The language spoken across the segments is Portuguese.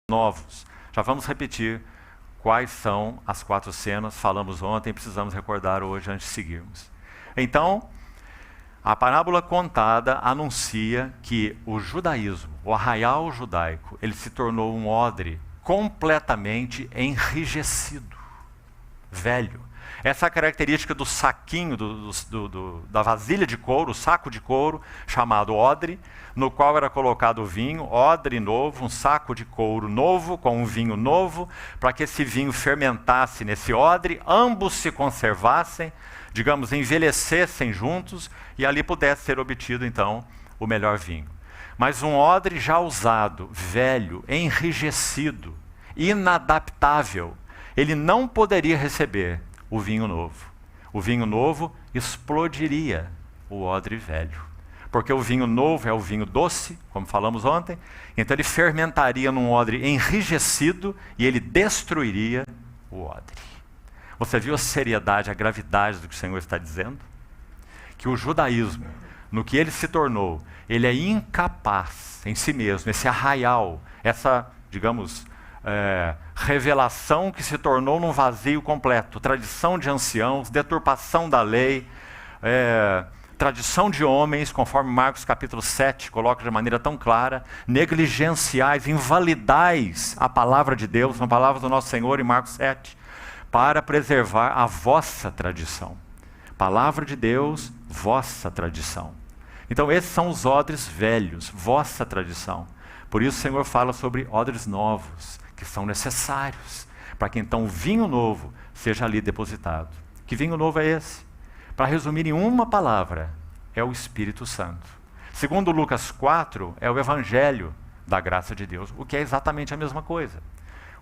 novos. Já vamos repetir quais são as 4 cenas, falamos ontem, precisamos recordar hoje antes de seguirmos. Então, a parábola contada anuncia que o judaísmo, o arraial judaico, ele se tornou um odre completamente enrijecido, velho. Essa é a característica do saquinho, da vasilha de couro, o saco de couro, chamado odre, no qual era colocado o vinho, odre novo, um saco de couro novo, com um vinho novo, para que esse vinho fermentasse nesse odre, ambos se conservassem, digamos, envelhecessem juntos, e ali pudesse ser obtido, então, o melhor vinho. Mas um odre já usado, velho, enrijecido, inadaptável, ele não poderia receber o vinho novo. O vinho novo explodiria o odre velho. Porque o vinho novo é o vinho doce, como falamos ontem, então ele fermentaria num odre enrijecido e ele destruiria o odre. Você viu a seriedade, a gravidade do que o Senhor está dizendo? Que o judaísmo, no que ele se tornou, ele é incapaz em si mesmo, esse arraial, essa, digamos, revelação que se tornou num vazio completo, tradição de anciãos, deturpação da lei, tradição de homens, conforme Marcos capítulo 7 coloca de maneira tão clara, negligenciais, invalidais a palavra de Deus, a palavra do nosso Senhor em Marcos 7, para preservar a vossa tradição. Palavra de Deus, vossa tradição. Então esses são os odres velhos, vossa tradição. Por isso o Senhor fala sobre odres novos, que são necessários, para que então o vinho novo seja ali depositado. Que vinho novo é esse? Para resumir em uma palavra, é o Espírito Santo. Segundo Lucas 4, é o Evangelho da graça de Deus, o que é exatamente a mesma coisa.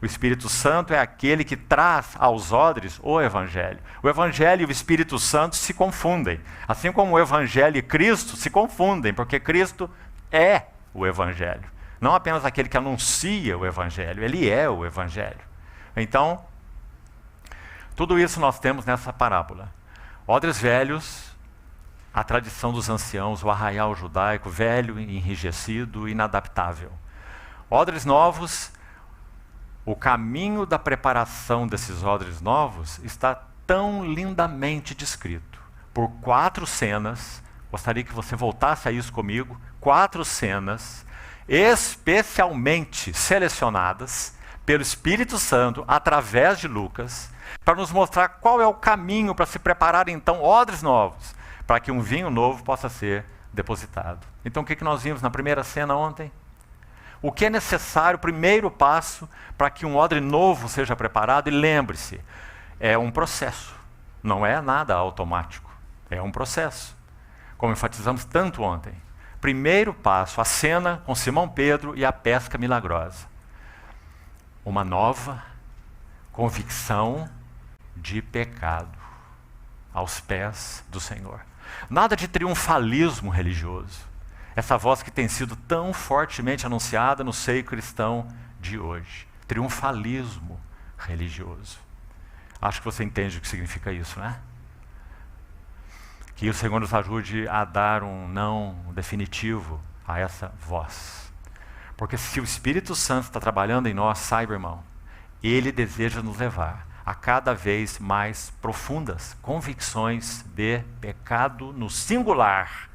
O Espírito Santo é aquele que traz aos odres o Evangelho. O Evangelho e o Espírito Santo se confundem, assim como o Evangelho e Cristo se confundem, porque Cristo é o Evangelho. Não apenas aquele que anuncia o Evangelho, ele é o Evangelho. Então, tudo isso nós temos nessa parábola. Odres velhos, a tradição dos anciãos, o arraial judaico, velho, enrijecido, inadaptável. Odres novos, o caminho da preparação desses odres novos está tão lindamente descrito. Por 4 cenas, gostaria que você voltasse a isso comigo, 4 cenas, especialmente selecionadas pelo Espírito Santo, através de Lucas, para nos mostrar qual é o caminho para se preparar então odres novos, para que um vinho novo possa ser depositado. Então o que nós vimos na primeira cena ontem? O que é necessário, o primeiro passo para que um odre novo seja preparado, e lembre-se, é um processo, não é nada automático, é um processo, como enfatizamos tanto ontem. Primeiro passo, a cena com Simão Pedro e a pesca milagrosa. Uma nova convicção de pecado aos pés do Senhor. Nada de triunfalismo religioso. Essa voz que tem sido tão fortemente anunciada no seio cristão de hoje. Triunfalismo religioso. Acho que você entende o que significa isso, né? Que o Senhor nos ajude a dar um não definitivo a essa voz. Porque se o Espírito Santo está trabalhando em nós, saiba, irmão, ele deseja nos levar a cada vez mais profundas convicções de pecado no singular.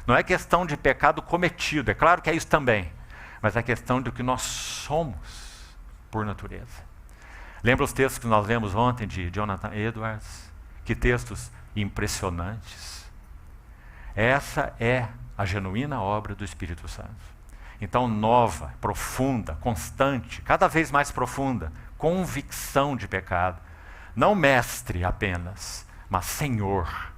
Não é questão de pecado cometido, é claro que é isso também, mas é questão do que nós somos por natureza. Lembra os textos que nós lemos ontem de Jonathan Edwards? Que textos impressionantes. Essa é a genuína obra do Espírito Santo. Então, nova, profunda, constante, cada vez mais profunda, convicção de pecado. Não mestre apenas, mas Senhor,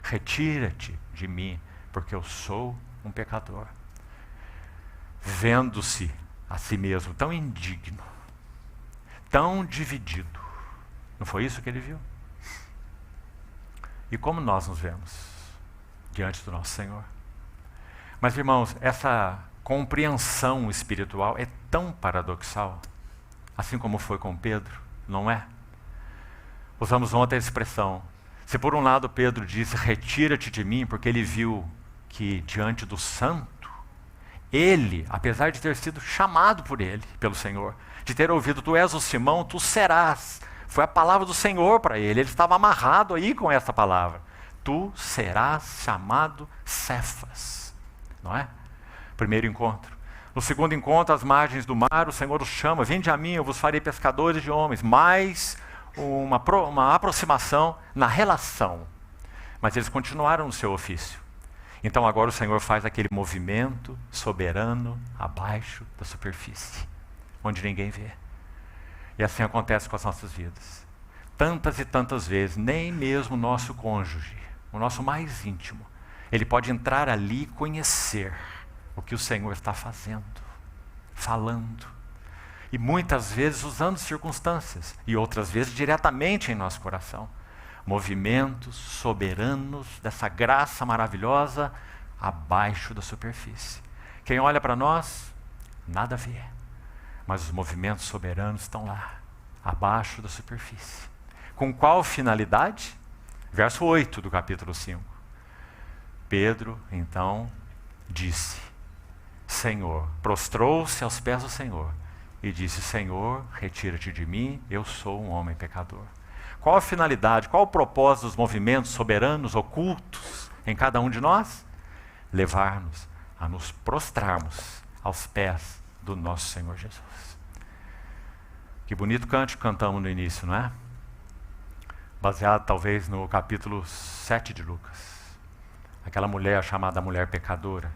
retira-te de mim, porque eu sou um pecador. Vendo-se a si mesmo tão indigno, tão dividido. Não foi isso que ele viu? E como nós nos vemos diante do nosso Senhor? Mas, irmãos, essa compreensão espiritual é tão paradoxal, assim como foi com Pedro, não é? Usamos ontem a expressão, se por um lado Pedro disse, retira-te de mim, porque ele viu que diante do santo, Ele, apesar de ter sido chamado por ele, pelo Senhor, de ter ouvido, tu és o Simão, tu serás. Foi a palavra do Senhor para ele. Ele estava amarrado aí com essa palavra. Tu serás chamado Cefas. Não é? Primeiro encontro. No segundo encontro, às margens do mar, o Senhor os chama. Vinde a mim, eu vos farei pescadores de homens. Mais uma aproximação na relação. Mas eles continuaram no seu ofício. Então agora o Senhor faz aquele movimento soberano abaixo da superfície, onde ninguém vê. E assim acontece com as nossas vidas. Tantas e tantas vezes, nem mesmo o nosso cônjuge, o nosso mais íntimo, ele pode entrar ali e conhecer o que o Senhor está fazendo, falando. E muitas vezes usando circunstâncias, e outras vezes diretamente em nosso coração. Movimentos soberanos dessa graça maravilhosa abaixo da superfície. Quem olha para nós, nada vê. Mas os movimentos soberanos estão lá, abaixo da superfície. Com qual finalidade? Verso 8 do capítulo 5. Pedro, então, disse, Senhor, prostrou-se aos pés do Senhor e disse, Senhor, retira-te de mim, eu sou um homem pecador. Qual a finalidade, qual o propósito dos movimentos soberanos, ocultos em cada um de nós? Levar-nos a nos prostrarmos aos pés do nosso Senhor Jesus. Que bonito cântico cantamos no início, não é? Baseado talvez no capítulo 7 de Lucas. Aquela mulher chamada mulher pecadora,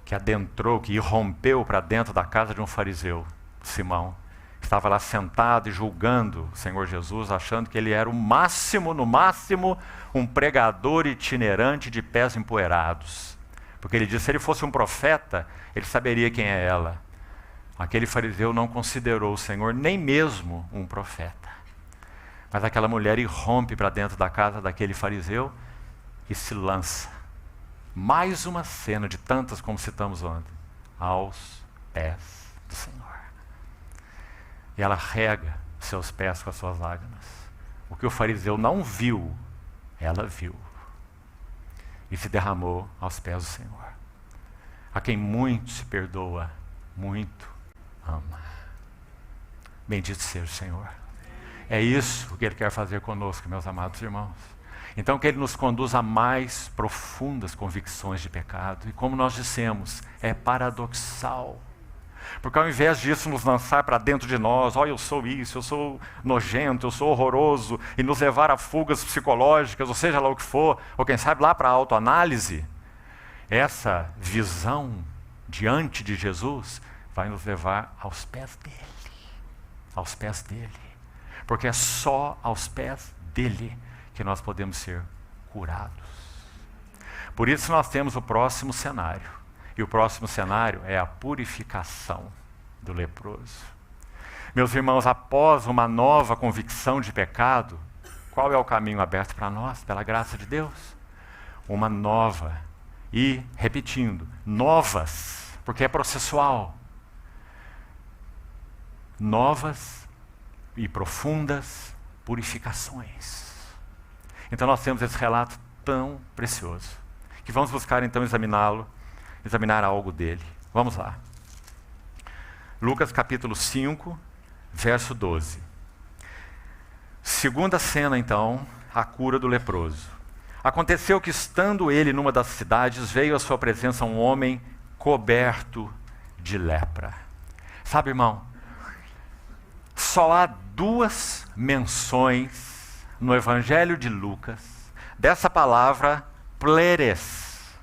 que adentrou, que irrompeu para dentro da casa de um fariseu, Simão. Estava lá sentado e julgando o Senhor Jesus, achando que ele era o máximo, no máximo, um pregador itinerante de pés empoeirados. Porque ele disse, se ele fosse um profeta, ele saberia quem é ela. Aquele fariseu não considerou o Senhor nem mesmo um profeta. Mas aquela mulher irrompe para dentro da casa daquele fariseu e se lança. Mais uma cena de tantas como citamos ontem, aos pés do Senhor. E ela rega seus pés com as suas lágrimas. O que o fariseu não viu, ela viu. E se derramou aos pés do Senhor. A quem muito se perdoa, muito ama. Bendito seja o Senhor. É isso que Ele quer fazer conosco, meus amados irmãos. Então que Ele nos conduza a mais profundas convicções de pecado. E como nós dissemos, é paradoxal. Porque ao invés disso nos lançar para dentro de nós, eu sou isso, eu sou nojento, eu sou horroroso, e nos levar a fugas psicológicas, ou seja lá o que for, ou quem sabe lá para a autoanálise, essa visão diante de Jesus vai nos levar aos pés dele. Aos pés dele. Porque é só aos pés dele que nós podemos ser curados. Por isso nós temos o próximo cenário. E o próximo cenário é a purificação do leproso. Meus irmãos, após uma nova convicção de pecado, qual é o caminho aberto para nós, pela graça de Deus? Uma nova, e repetindo, novas, porque é processual. Novas e profundas purificações. Então nós temos esse relato tão precioso, que vamos buscar então examinar algo dele. Vamos lá. Lucas capítulo 5, verso 12. Segunda cena então, a cura do leproso. Aconteceu que estando ele numa das cidades, veio à sua presença um homem coberto de lepra. Sabe, irmão, só há duas menções no Evangelho de Lucas dessa palavra pleres,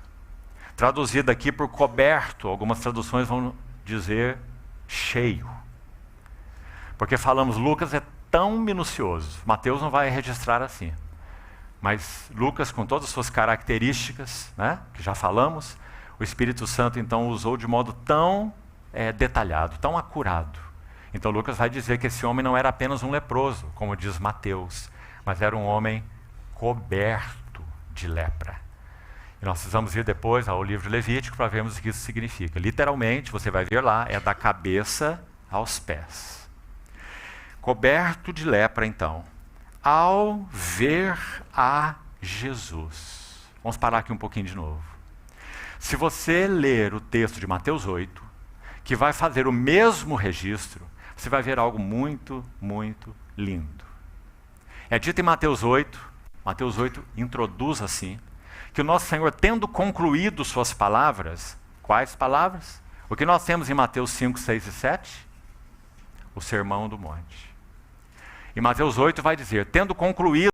traduzida aqui por coberto. Algumas traduções vão dizer cheio. Porque falamos, Lucas é tão minucioso. Mateus não vai registrar assim. Mas Lucas, com todas as suas características, né, que já falamos, o Espírito Santo então usou de modo tão detalhado, tão acurado. Então Lucas vai dizer que esse homem não era apenas um leproso, como diz Mateus, mas era um homem coberto de lepra. E nós precisamos ir depois ao livro de Levítico para vermos o que isso significa. Literalmente, você vai ver lá, é da cabeça aos pés. Coberto de lepra, então. Ao ver a Jesus. Vamos parar aqui um pouquinho de novo. Se você ler o texto de Mateus 8, que vai fazer o mesmo registro, você vai ver algo muito, muito lindo. É dito em Mateus 8 introduz assim, que o nosso Senhor, tendo concluído suas palavras, quais palavras? O que nós temos em Mateus 5, 6 e 7? O Sermão do Monte. E Mateus 8 vai dizer, tendo concluído